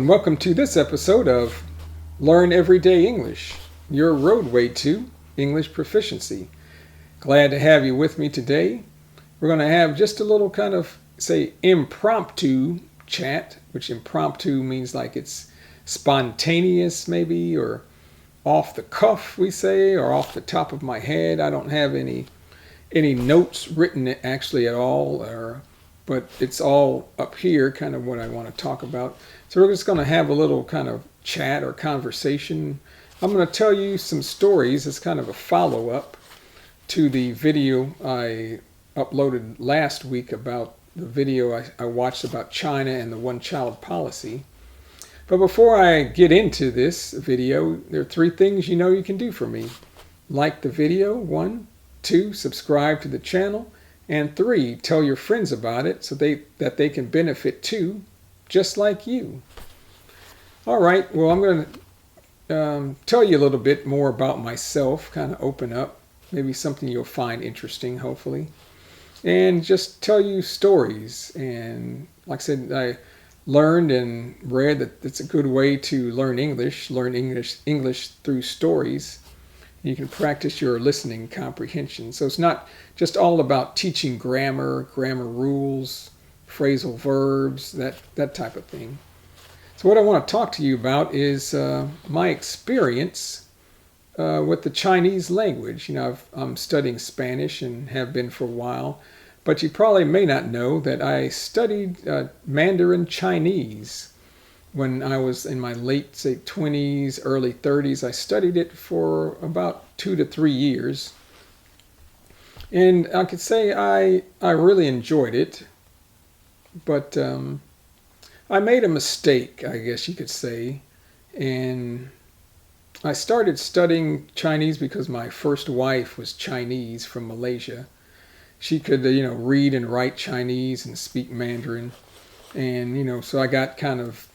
and welcome to this episode of Learn Everyday English, your roadway to English proficiency. Glad to have you with me today. We're going to have just a little kind of, impromptu chat, which impromptu means like it's spontaneous maybe, or off the cuff, we say, or off the top of my head. I don't have any notes written actually at all, but it's all up here, kind of what I want to talk about. So we're just going to have a little kind of chat or conversation. I'm going to tell you some stories as kind of a follow-up to the video I uploaded last week about the video I watched about China and the one-child policy. But before I get into this video, there are 3 things you can do for me. Like the video, 1. 2, subscribe to the channel. And 3, tell your friends about it so that they can benefit too, just like you. All right, well, I'm going to tell you a little bit more about myself, kind of open up, maybe something you'll find interesting, hopefully. And just tell you stories. And like I said, I learned and read that it's a good way to learn English through stories. You can practice your listening comprehension. So it's not just all about teaching grammar rules, phrasal verbs, that type of thing. So what I want to talk to you about is my experience with the Chinese language. I'm studying Spanish and have been for a while, but you probably may not know that I studied Mandarin Chinese. When I was in my late, 20s, early 30s, I studied it for about 2 to 3 years. And I could say I really enjoyed it. But I made a mistake, I guess you could say. And I started studying Chinese because my first wife was Chinese from Malaysia. She could, read and write Chinese and speak Mandarin. And, so I got kind of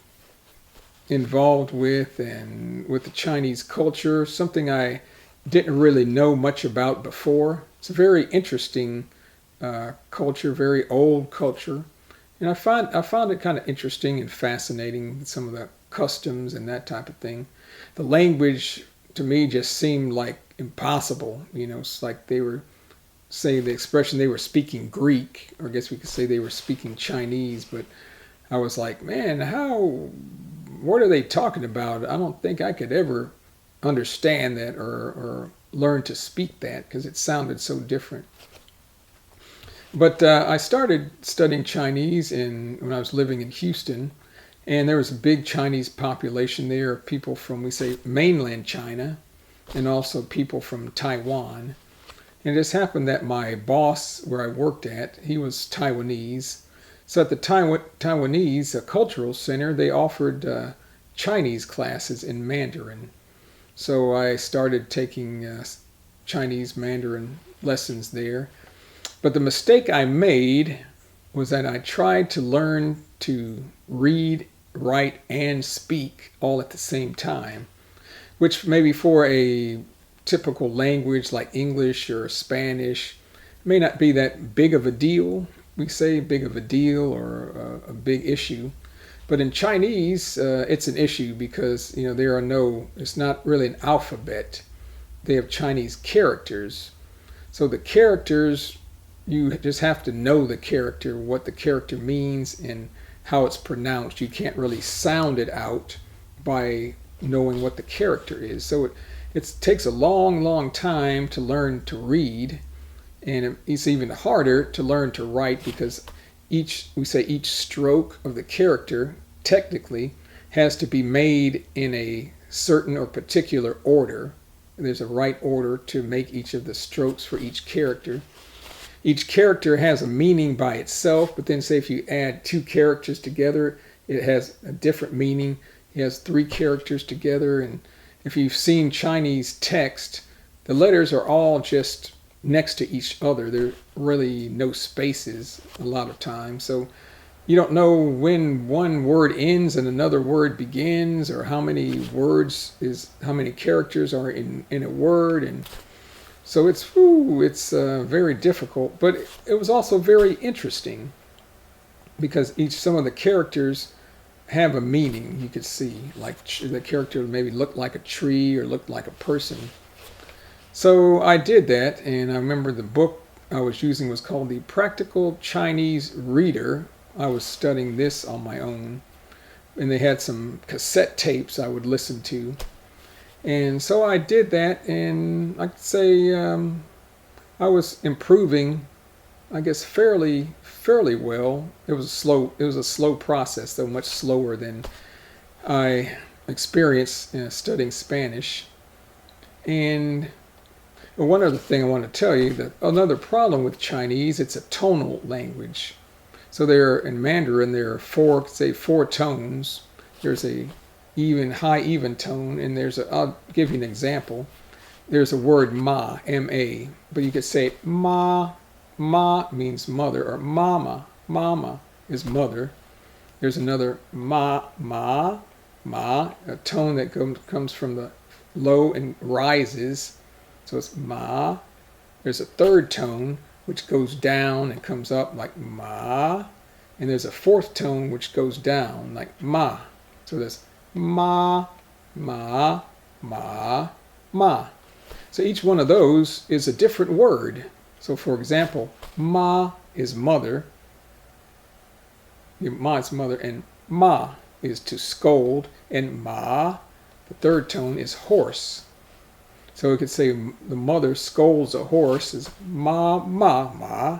involved with the Chinese culture, something I didn't really know much about before. It's a very interesting culture, very old culture, and I found it kind of interesting and fascinating, some of the customs and that type of thing. The language to me just seemed like impossible. It's like they were saying the expression they were speaking Greek, or I guess we could say they were speaking Chinese, but I was like, man, what are they talking about? I don't think I could ever understand that or learn to speak that because it sounded so different. But I started studying Chinese when I was living in Houston, and there was a big Chinese population there of people from, mainland China, and also people from Taiwan. And it just happened that my boss where I worked at, he was Taiwanese. So at the Taiwanese Cultural Center, they offered Chinese classes in Mandarin. So I started taking Chinese Mandarin lessons there. But the mistake I made was that I tried to learn to read, write, and speak all at the same time, which maybe for a typical language like English or Spanish may not be that big of a deal. We say big of a deal or a big issue. But in Chinese, it's an issue because, it's not really an alphabet. They have Chinese characters. So the characters, you just have to know the character, what the character means and how it's pronounced. You can't really sound it out by knowing what the character is. So it takes a long, long time to learn to read. And it's even harder to learn to write because each stroke of the character technically has to be made in a certain or particular order. There's a right order to make each of the strokes for each character. Each character has a meaning by itself, but then say if you add 2 characters together, it has a different meaning. It has 3 characters together, and if you've seen Chinese text, the letters are all just next to each other. There are really no spaces a lot of times. So you don't know when one word ends and another word begins, or how many characters are in a word. And so it's very difficult, but it was also very interesting because some of the characters have a meaning. You could see, like the character maybe looked like a tree or looked like a person. So I did that, and I remember the book I was using was called the Practical Chinese Reader. I was studying this on my own, and they had some cassette tapes I would listen to. And so I did that, and I could say I was improving, I guess, fairly well. It was a slow process, though much slower than I experienced studying Spanish. And one other thing I want to tell you, that another problem with Chinese, it's a tonal language. So in Mandarin, there are four tones. There's a high even tone, and I'll give you an example. There's a word ma, M-A, but you could say ma means mother, or mama is mother. There's another ma, a tone that comes from the low and rises, so it's ma. There's a third tone which goes down and comes up like ma, and there's a fourth tone which goes down like ma. So there's ma, ma, ma, ma. So each one of those is a different word. So for example, ma is mother. Ma is mother, and ma is to scold, and ma, the third tone, is horse. So we could say the mother scolds a horse is ma, ma, ma.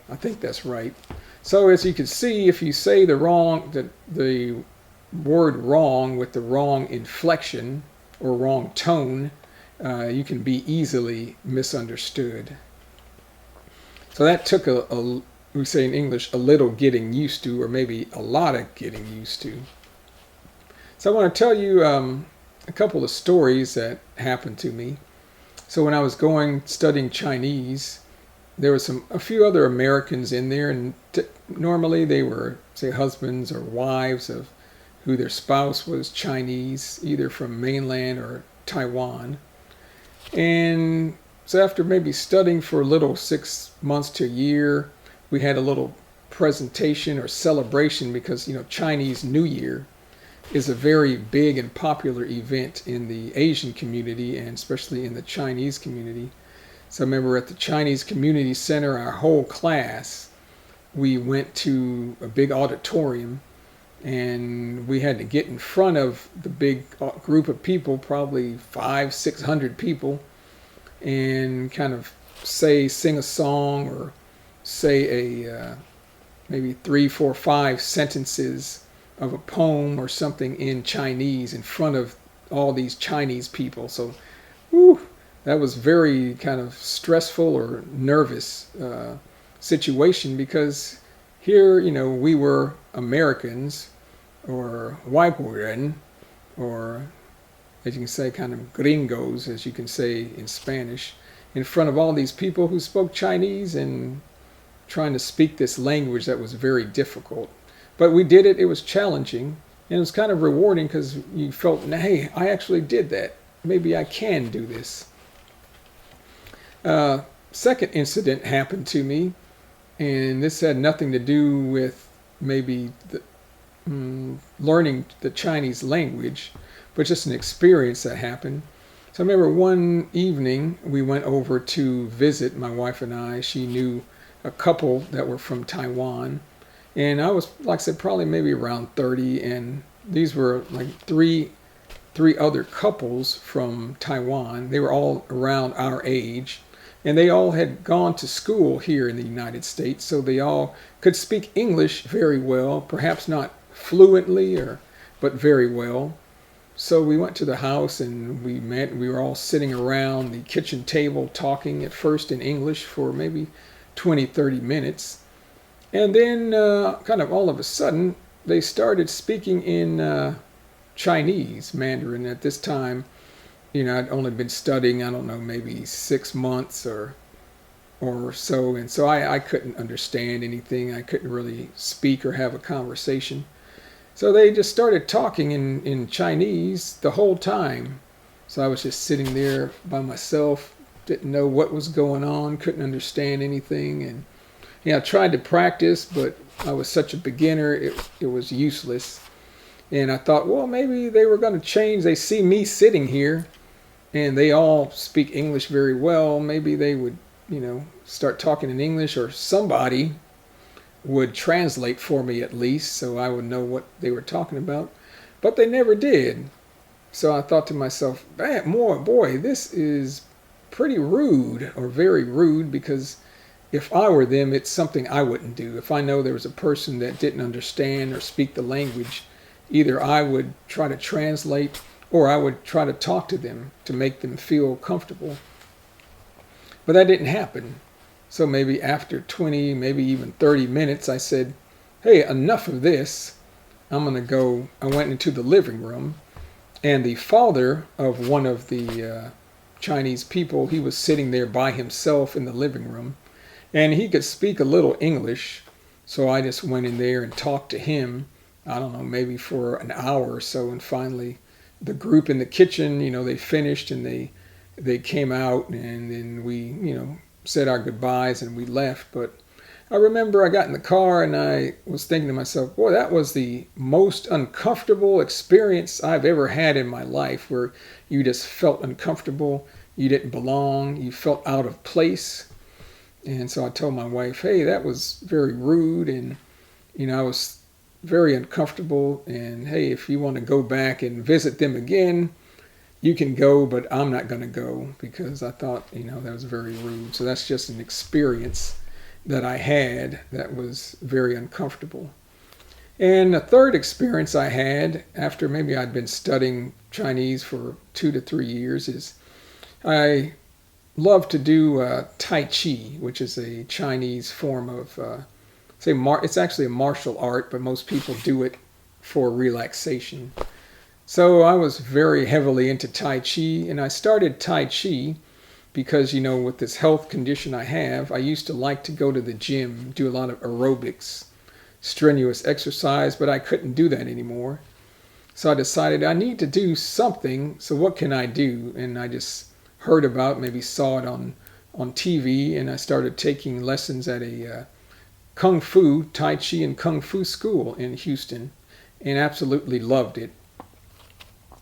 I think that's right. So as you can see, if you say the word wrong with the wrong inflection or wrong tone, you can be easily misunderstood. So that took we say in English, a little getting used to, or maybe a lot of getting used to. So I want to tell you a couple of stories that happened to me. So when I was studying Chinese, there were a few other Americans in there, and normally they were, say, husbands or wives of who their spouse was Chinese, either from mainland or Taiwan. And so after maybe studying for a little, 6 months to a year, we had a little presentation or celebration because, Chinese New Year is a very big and popular event in the Asian community, and especially in the Chinese community. So I remember at the Chinese Community Center, our whole class, we went to a big auditorium, and we had to get in front of the big group of people, probably 500-600 people, and kind of sing a song or say maybe 3, 4, 5 sentences of a poem or something in Chinese in front of all these Chinese people. So, that was very kind of stressful or nervous situation, because here, we were Americans, or 外国人, or as you can say, kind of gringos, as you can say in Spanish, in front of all these people who spoke Chinese and trying to speak this language that was very difficult. But we did it. It was challenging, and it was kind of rewarding because you felt, hey, I actually did that. Maybe I can do this. Second incident happened to me, and this had nothing to do with maybe learning the Chinese language, but just an experience that happened. So I remember one evening we went over to visit, my wife and I. She knew a couple that were from Taiwan, and I was, like I said, probably maybe around 30, and these were like three other couples from Taiwan. They were all around our age, and they all had gone to school here in the United States, so they all could speak English very well, perhaps not fluently, but very well. So we went to the house and we met. We were all sitting around the kitchen table talking, at first in English for maybe 20-30 minutes. And then kind of all of a sudden, they started speaking in Chinese, Mandarin. At this time, I'd only been studying, I don't know, maybe 6 months or so. And so I couldn't understand anything. I couldn't really speak or have a conversation. So they just started talking in Chinese the whole time. So I was just sitting there by myself, didn't know what was going on, couldn't understand anything. And I tried to practice, but I was such a beginner, it was useless. And I thought, well, maybe they were going to change. They see me sitting here and they all speak English very well. Maybe they would, start talking in English, or somebody would translate for me at least so I would know what they were talking about. But they never did. So I thought to myself, man, boy, this is pretty rude, or very rude, because if I were them, it's something I wouldn't do. If I know there was a person that didn't understand or speak the language, either I would try to translate or I would try to talk to them to make them feel comfortable. But that didn't happen. So maybe after 20, maybe even 30 minutes, I said, hey, enough of this. I'm going to go. I went into the living room, and the father of one of the Chinese people, he was sitting there by himself in the living room, and he could speak a little English. So I just went in there and talked to him, I don't know, maybe for an hour or so. And finally, the group in the kitchen, they finished and they came out, and then we, said our goodbyes and we left. But I remember I got in the car and I was thinking to myself, boy, that was the most uncomfortable experience I've ever had in my life, where you just felt uncomfortable, you didn't belong, you felt out of place. And so I told my wife, hey, that was very rude, and I was very uncomfortable, and hey, if you want to go back and visit them again, you can go, but I'm not going to go, because I thought, that was very rude. So that's just an experience that I had that was very uncomfortable. And a third experience I had after maybe I'd been studying Chinese for 2 to 3 years is I love to do Tai Chi, which is a Chinese form of, it's actually a martial art, but most people do it for relaxation. So I was very heavily into Tai Chi, and I started Tai Chi because, with this health condition I have, I used to like to go to the gym, do a lot of aerobics, strenuous exercise, but I couldn't do that anymore. So I decided I need to do something, so what can I do? And I just heard about, maybe saw it on TV, and I started taking lessons at a Kung Fu, Tai Chi and Kung Fu school in Houston, and absolutely loved it.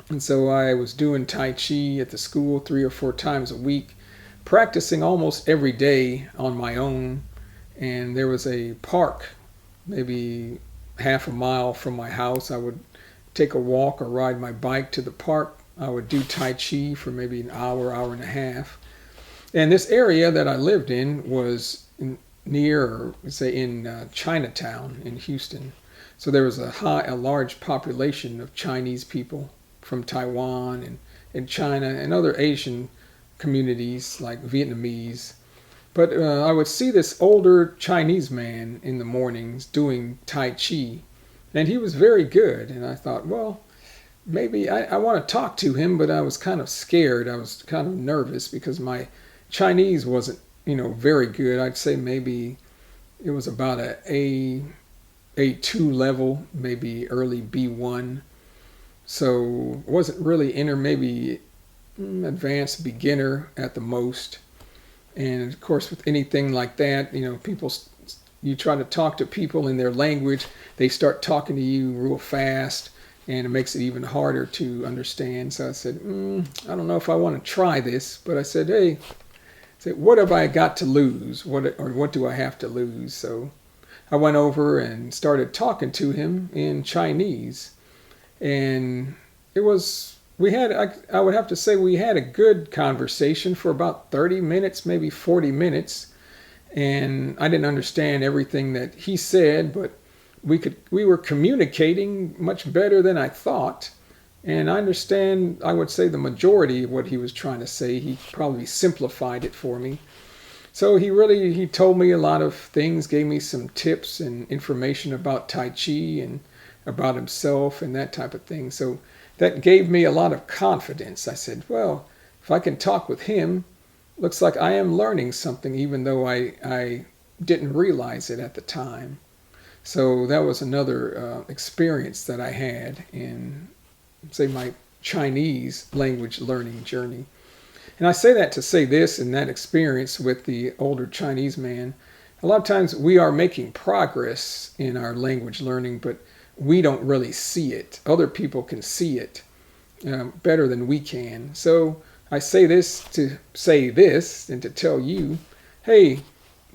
And so I was doing Tai Chi at the school 3 or 4 times a week, practicing almost every day on my own. And there was a park, maybe half a mile from my house. I would take a walk or ride my bike to the park. I would do Tai Chi for maybe an hour, hour and a half. And this area that I lived in was near, say, in Chinatown in Houston. So there was a large population of Chinese people from Taiwan and China and other Asian communities like Vietnamese. But I would see this older Chinese man in the mornings doing Tai Chi, and he was very good. And I thought, well, maybe I want to talk to him, but I was kind of scared. I was kind of nervous because my Chinese wasn't, very good. I'd say maybe it was about a A2 level, maybe early B1. So it wasn't really maybe advanced beginner at the most. And of course, with anything like that, you try to talk to people in their language, they start talking to you real fast, and it makes it even harder to understand. So I said, I don't know if I want to try this, but I said, hey, what have I got to lose? What do I have to lose? So I went over and started talking to him in Chinese. And I would have to say we had a good conversation for about 30 minutes, maybe 40 minutes. And I didn't understand everything that he said, but we were communicating much better than I thought. And I would say the majority of what he was trying to say. He probably simplified it for me. So he told me a lot of things, gave me some tips and information about Tai Chi and about himself and that type of thing. So that gave me a lot of confidence. I said, well, if I can talk with him, looks like I am learning something, even though I didn't realize it at the time. So that was another experience that I had in, say, my Chinese language learning journey. And I say that to say this, in that experience with the older Chinese man, a lot of times we are making progress in our language learning, but we don't really see it. Other people can see it better than we can. So I say this to say this and to tell you, hey,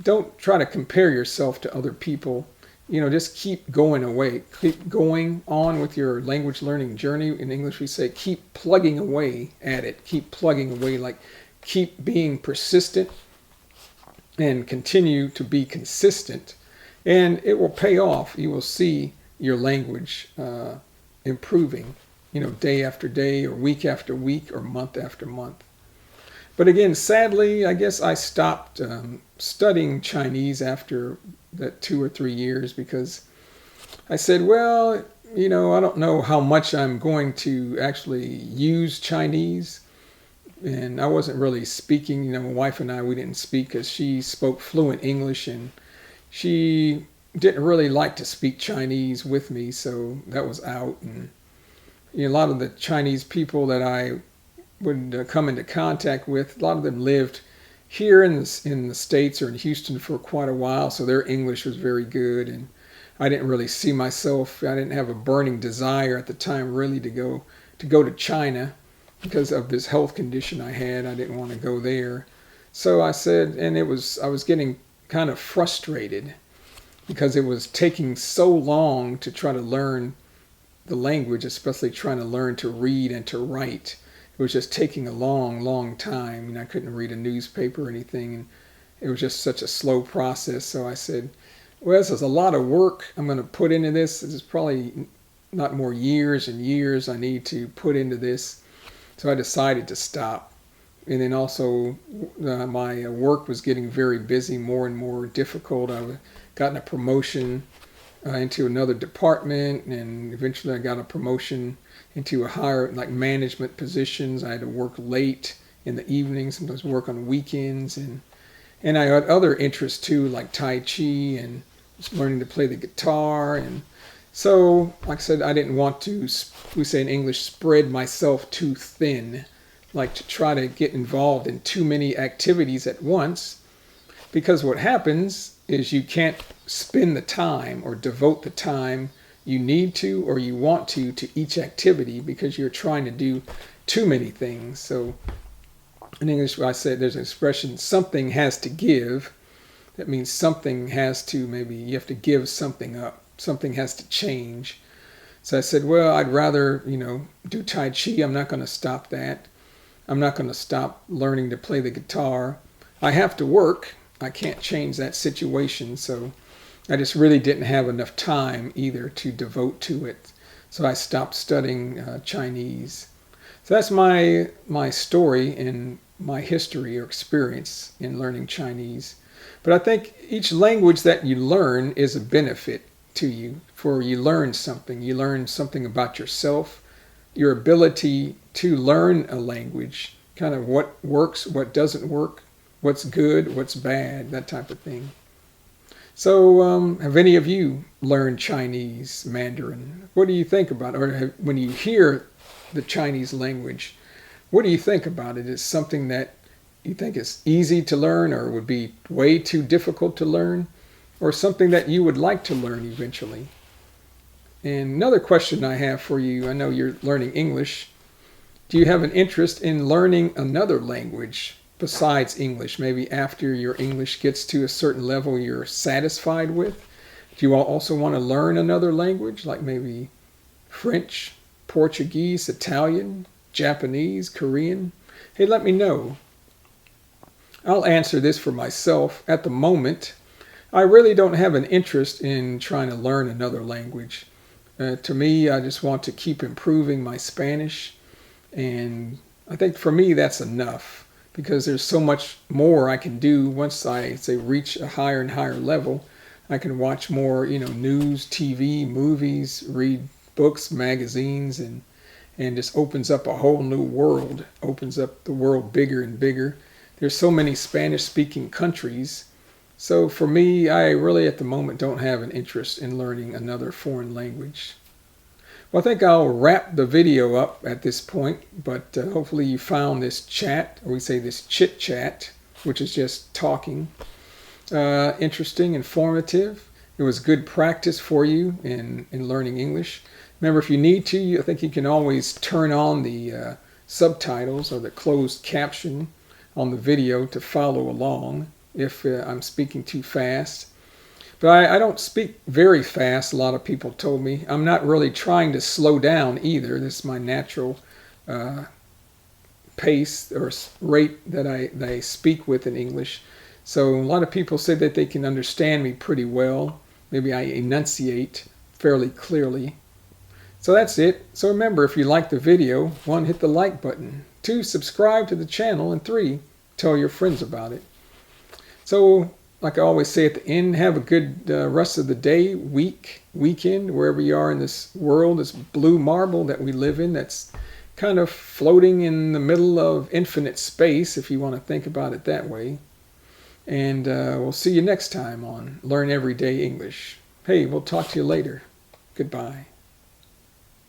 don't try to compare yourself to other people. Just keep going away. Keep going on with your language learning journey. In English, we say keep plugging away at it. Keep plugging away, like keep being persistent and continue to be consistent. And it will pay off. You will see your language improving, day after day or week after week or month after month. But again, sadly, I guess I stopped studying Chinese after that 2 or 3 years because I said, well, I don't know how much I'm going to actually use Chinese. And I wasn't really speaking. My wife and I, we didn't speak because she spoke fluent English and she didn't really like to speak Chinese with me. So that was out. And a lot of the Chinese people that I would come into contact with, a lot of them lived here in the States or in Houston for quite a while, so their English was very good, and I didn't really see myself, I didn't have a burning desire at the time really to go to China because of this health condition I had. I didn't want to go there. So I said, and I was getting kind of frustrated because it was taking so long to try to learn the language, especially trying to learn to read and to write. It was just taking a long, long time. I couldn't read a newspaper or anything, and it was just such a slow process. So I said, well, this is a lot of work I'm going to put into this. This is probably not more years and years I need to put into this. So I decided to stop. And then also my work was getting very busy, more and more difficult. I gotten a promotion into another department, and eventually I got a promotion into a higher, like, management positions. I had to work late in the evening, sometimes work on weekends, and I had other interests too, like Tai Chi and just learning to play the guitar. And so, like I said, I didn't want to, we say in English, spread myself too thin, like to try to get involved in too many activities at once, because what happens is you can't spend the time or devote the time you need to or you want to each activity because you're trying to do too many things. So in English, I say there's an expression, something has to give. That means something has to, maybe you have to give something up. Something has to change. So I said, well, I'd rather, do Tai Chi. I'm not going to stop that. I'm not going to stop learning to play the guitar. I have to work. I can't change that situation. So I just really didn't have enough time either to devote to it. So I stopped studying Chinese. So that's my story and my history or experience in learning Chinese. But I think each language that you learn is a benefit to you, for you learn something. You learn something about yourself, your ability to learn a language, kind of what works, what doesn't work, what's good, what's bad, that type of thing. So have any of you learned Chinese, Mandarin? What do you think about it? Or when you hear the Chinese language, what do you think about it? Is it something that you think is easy to learn or would be way too difficult to learn? Or something that you would like to learn eventually? And another question I have for you, I know you're learning English. Do you have an interest in learning another language besides English? Maybe after your English gets to a certain level you're satisfied with? Do you also want to learn another language, like maybe French, Portuguese, Italian, Japanese, Korean? Hey, let me know. I'll answer this for myself. At the moment, I really don't have an interest in trying to learn another language. To me, I just want to keep improving my Spanish, and I think for me that's enough, because there's so much more I can do once I, say, reach a higher and higher level. I can watch more, news, TV, movies, read books, magazines, and just opens up a whole new world, opens up the world bigger and bigger. There's so many Spanish-speaking countries. So for me, I really at the moment don't have an interest in learning another foreign language. Well, I think I'll wrap the video up at this point, but hopefully you found this chat, or we say this chit-chat, which is just talking, interesting, informative, it was good practice for you in learning English. Remember, if you need to, I think you can always turn on the subtitles or the closed caption on the video to follow along if I'm speaking too fast. But I don't speak very fast, a lot of people told me. I'm not really trying to slow down either. This is my natural pace or rate that I speak with in English. So a lot of people say that they can understand me pretty well. Maybe I enunciate fairly clearly. So that's it. So remember, if you like the video, 1, hit the like button. 2, subscribe to the channel. And 3, tell your friends about it. So like I always say at the end, have a good rest of the day, week, weekend, wherever you are in this world, this blue marble that we live in that's kind of floating in the middle of infinite space, if you want to think about it that way. And we'll see you next time on Learn Everyday English. Hey, we'll talk to you later. Goodbye.